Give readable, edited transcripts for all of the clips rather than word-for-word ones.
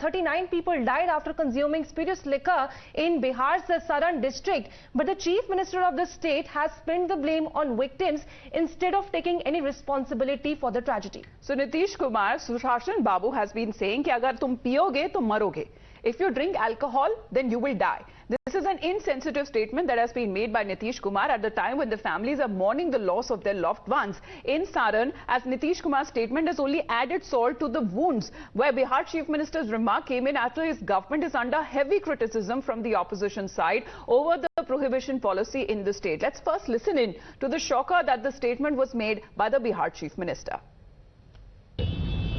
39 people died after consuming spirituous liquor in Bihar's Saran district. But the chief minister of the state has pinned the blame on victims instead of taking any responsibility for the tragedy. So Nitish Kumar, Sushashan Babu has been saying कि अगर तुम पियोगे तो मरोगे. If you drink alcohol, then you will die. This is an insensitive statement that has been made by Nitish Kumar at the time when the families are mourning the loss of their loved ones in Saran, as Nitish Kumar's statement has only added salt to the wounds, where Bihar Chief Minister's remark came in after his government is under heavy criticism from the opposition side over the prohibition policy in the state. Let's first listen in to the shocker that the statement was made by the Bihar Chief Minister.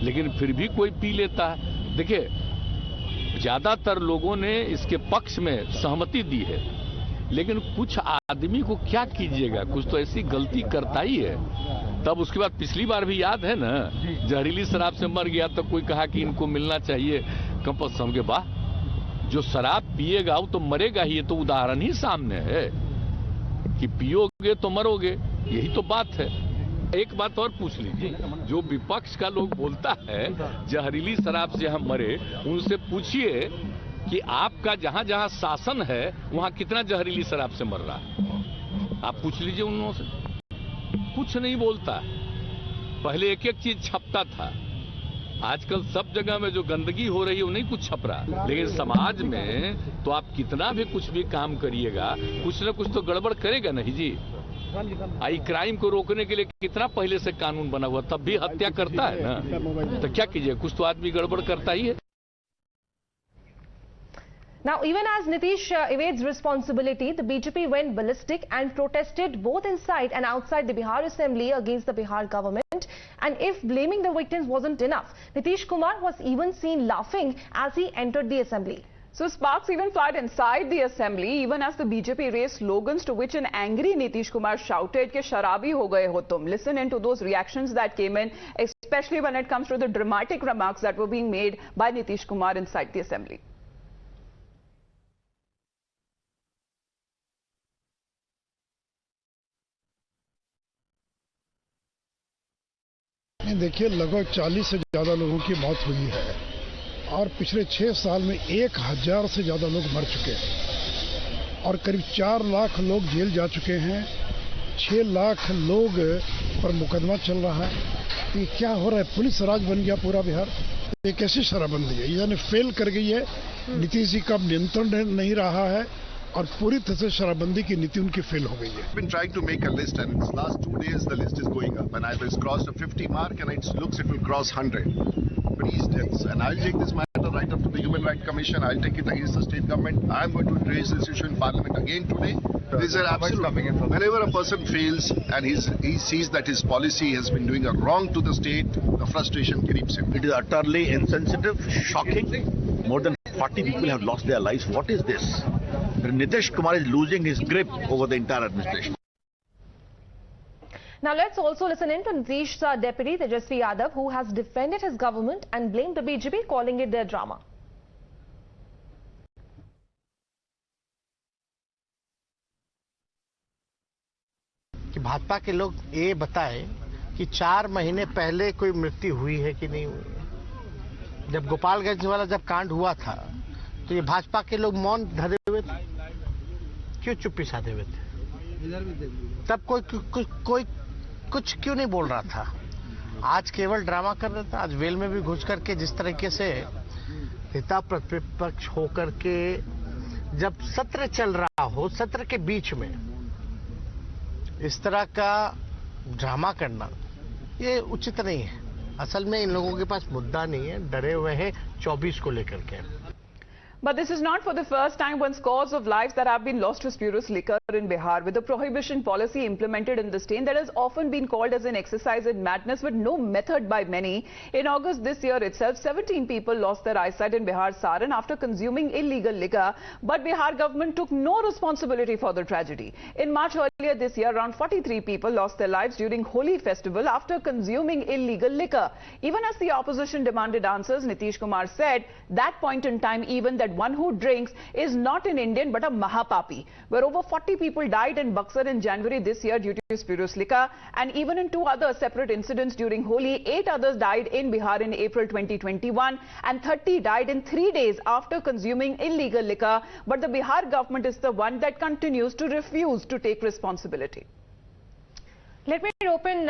लेकिन फिर भी कोई P लेता है. देखिए, ज्यादातर लोगों ने इसके पक्ष में सहमति दी है, लेकिन कुछ आदमी को क्या कीजिएगा, कुछ तो ऐसी गलती करता ही है. तब उसके बाद पिछली बार भी याद है ना, जहरीली शराब से मर गया तो कोई कहा कि इनको मिलना चाहिए कंपल्सन के बाद. जो शराब पिएगा वो तो मरेगा ही. ये तो उदाहरण ही सामने है कि पियोगे तो मरोगे, यही तो बात है. एक बात और पूछ लीजिए, जो विपक्ष का लोग बोलता है जहरीली शराब से हम मरे, उनसे पूछिए कि आपका जहां जहां शासन है वहां कितना जहरीली शराब से मर रहा है. आप पूछ लीजिए उन से. कुछ नहीं बोलता. पहले एक एक चीज छपता था. आजकल सब जगह में जो गंदगी हो रही है वो नहीं कुछ छप रहा, लेकिन समाज में तो आप कितना भी कुछ भी काम करिएगा, कुछ ना कुछ तो गड़बड़ करेगा नहीं जी. आई क्राइम को रोकने के लिए कितना पहले से कानून बना हुआ, तब भी हत्या करता है ना. तो क्या कीजिए, कुछ तो आदमी गड़बड़ करता ही है. Now, even as Nitish evades responsibility, the BJP went ballistic and protested both inside and outside the Bihar Assembly against the Bihar government. And if blaming the victims wasn't enough, Nitish Kumar was even seen laughing as he entered the assembly. So sparks even flied inside the assembly, even as the BJP raised slogans, to which an angry Nitish Kumar shouted कि शराबी हो गए हो तुम. Listen in to those reactions that came in, especially when it comes to the dramatic remarks that were being made by Nitish Kumar inside the assembly. देखिए, लगभग 40 से ज्यादा लोगों की मौत हुई है और पिछले 6 साल में 1000 से ज्यादा लोग मर चुके हैं और करीब 4 लाख लोग जेल जा चुके हैं. 6 लाख लोग पर मुकदमा चल रहा है. ये क्या हो रहा है? पुलिस राज बन गया पूरा बिहार. ये कैसी शराबबंदी है? यानी फेल कर गई है. नीतीश जी का नियंत्रण नहीं रहा है और पूरी तरह से शराबबंदी की नीति उनकी फेल हो गई है. Been trying to make a list, and its last 2 days the list is going up, and it has crossed the 50 mark, and it looks it will cross 100. But he's dense, and I'll take this matter right up to the Human Rights Commission. I'll take it against the state government. I'm going to raise this issue in Parliament again today. This is an absolute. Whenever a person fails and he sees that his policy has been doing a wrong to the state, the frustration creeps in. It is utterly insensitive, shocking. More than 40 people have lost their lives. What is this? Nitish Kumar is losing his grip over the entire administration. Now let's also listen in to Nitish's deputy Tejasvi Yadav, who has defended his government and blamed the BJP, calling it their drama. कि भाजपा के लोग ये बताएं कि 4 महीने पहले कोई मृत्यु हुई है कि नहीं हुई. जब गोपालगंज वाला जब कांड हुआ था तो ये भाजपा के लोग मौन धरे हुए थे. क्यों चुप्पी साधे हुए थे? तब कोई कुछ क्यों नहीं बोल रहा था? आज केवल ड्रामा कर रहा था. आज वेल में भी घुस करके जिस तरीके से नेता प्रतिपक्ष होकर के जब सत्र चल रहा हो, सत्र के बीच में इस तरह का ड्रामा करना ये उचित नहीं है. असल में इन लोगों के पास मुद्दा नहीं है, डरे हुए हैं 24 को लेकर के. But this is not for the first time when scores of lives that have been lost to spurious liquor in Bihar. With the prohibition policy implemented in the state that has often been called as an exercise in madness with no method by many. In August this year itself, 17 people lost their eyesight in Bihar Saran after consuming illegal liquor. But Bihar government took no responsibility for the tragedy. In March earlier this year, around 43 people lost their lives during Holi festival after consuming illegal liquor. Even as the opposition demanded answers, Nitish Kumar said that point in time even that one who drinks is not an Indian but a Mahapapi, where over 40 people died in Buxar in January this year due to spurious liquor, and even in 2 other separate incidents during Holi, 8 others died in Bihar in April 2021, and 30 died in 3 days after consuming illegal liquor. But the Bihar government is the one that continues to refuse to take responsibility. Let me open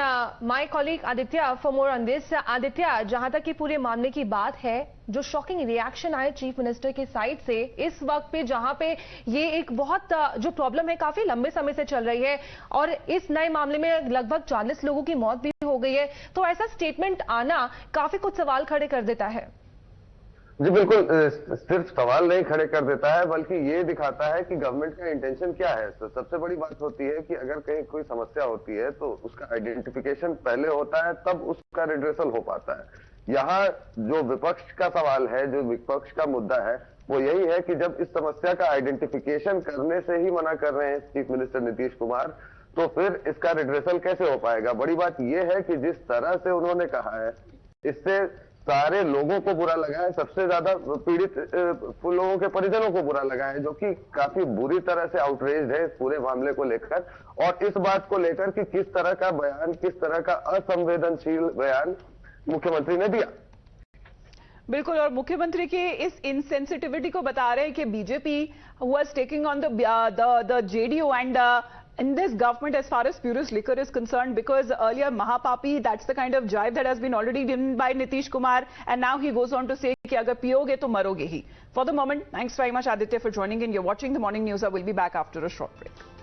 my colleague Aditya for more on this. Aditya, जहां तक कि पूरे मामले की बात है, जो shocking reaction आए चीफ मिनिस्टर की साइड से इस वक्त पे, जहां पे ये एक बहुत जो प्रॉब्लम है काफी लंबे समय से चल रही है और इस नए मामले में लगभग 40 लोगों की मौत भी हो गई है, तो ऐसा स्टेटमेंट आना काफी कुछ सवाल खड़े कर देता है। जी बिल्कुल, सिर्फ सवाल नहीं खड़े कर देता है बल्कि ये दिखाता है कि गवर्नमेंट का इंटेंशन क्या है। तो सबसे बड़ी बात होती है कि अगर कहीं कोई समस्या होती है तो उसका आइडेंटिफिकेशन पहले होता है, तब उसका रिड्रेसल हो पाता है। यहाँ जो विपक्ष का सवाल है, जो विपक्ष का मुद्दा है, वो यही है कि जब इस समस्या का आइडेंटिफिकेशन करने से ही मना कर रहे हैं चीफ मिनिस्टर नीतीश कुमार, तो फिर इसका रिड्रेसल कैसे हो पाएगा। बड़ी बात यह है कि जिस तरह से उन्होंने कहा है, इससे सारे लोगों को बुरा लगा है, सबसे ज्यादा पीड़ित लोगों के परिजनों को बुरा लगा है, जो कि काफी बुरी तरह से आउटरेज्ड है इस पूरे मामले को लेकर, और इस बात को लेकर कि किस तरह का बयान, किस तरह का असंवेदनशील बयान मुख्यमंत्री ने दिया। बिल्कुल, और मुख्यमंत्री की इस इनसेंसिटिविटी को बता रहे हैं कि BJP was taking on the JDU and in this government as far as spurious liquor is concerned, because earlier Mahapapi, that's the kind of jibe that has been already given by Nitish Kumar, and now he goes on to say कि अगर पियोगे तो मरोगे ही. For the moment, thanks very much Aditya for joining in. You're watching the morning news. I will be back after a short break.